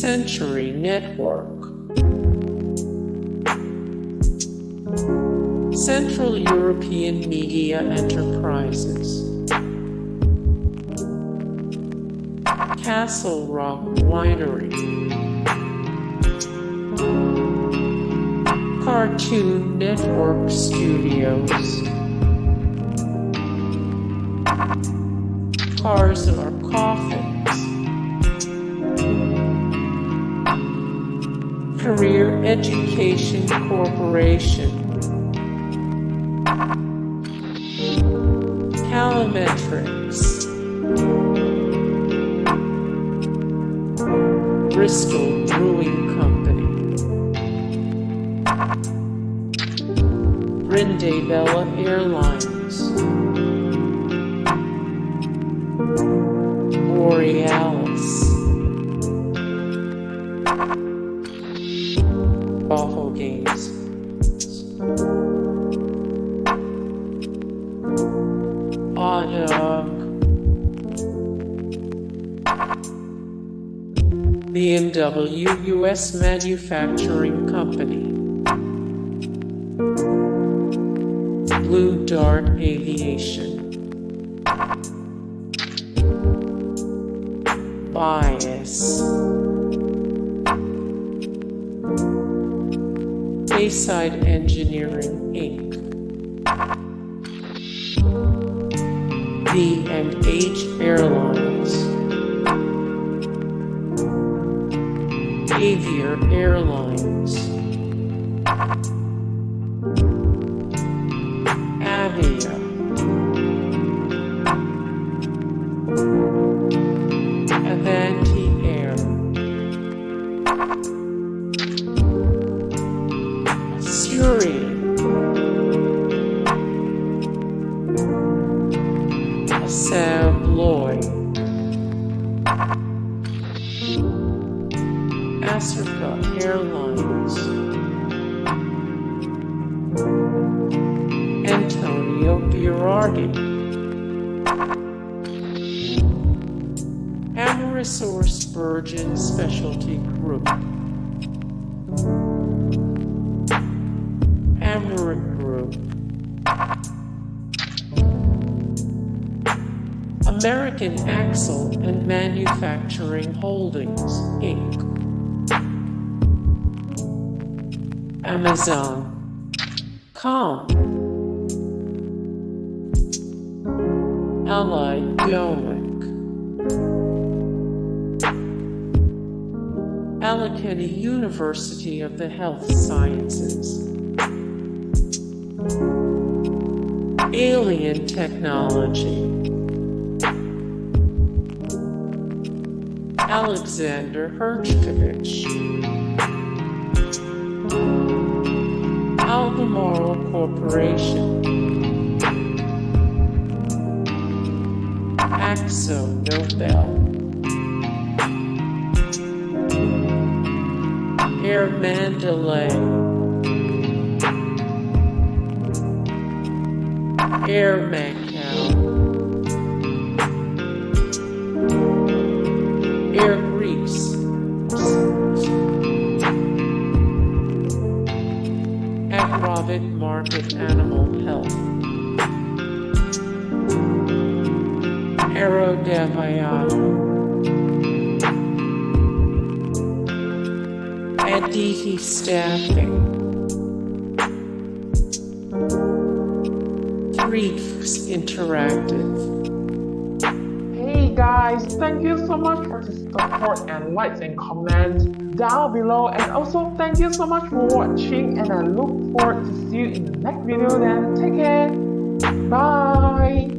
Century Network, Central European Media Enterprises, Castle Rock Winery, Cartoon Network Studios, Cars-R-Coffins, Career Education Corporation, Calimetrics, Bristol Brewing Company, Brindabella Airlines, Borealis, Boffo Games, Bodog, BMW US Manufacturing Company, Blue Dart Aviation, Bias, Bayside Engineering Inc., B&H Airlines, Avior Airlines, Avea, Avanti Air, Asurion, Assa Abloy, Aserca Airlines, Berardi, AmerisourceBergen Specialty Group, Amerigroup, American Axle and Manufacturing Holdings, Inc., Amazon.com, Domecq, Allegheny University of the Health Sciences, Alien Technology, Alexandre Herchcovitch, Albemarle Corporation, AkzoNobel, Air Mandalay, Air Macau, Air Greece, Agrovet Market Animal Health, Avea, Aditi Staffing, Briefs Interactive. Hey guys, thank you so much for the support and likes and comments down below, and also thank you so much for watching, and I look forward to see you in the next video. Then take care, bye.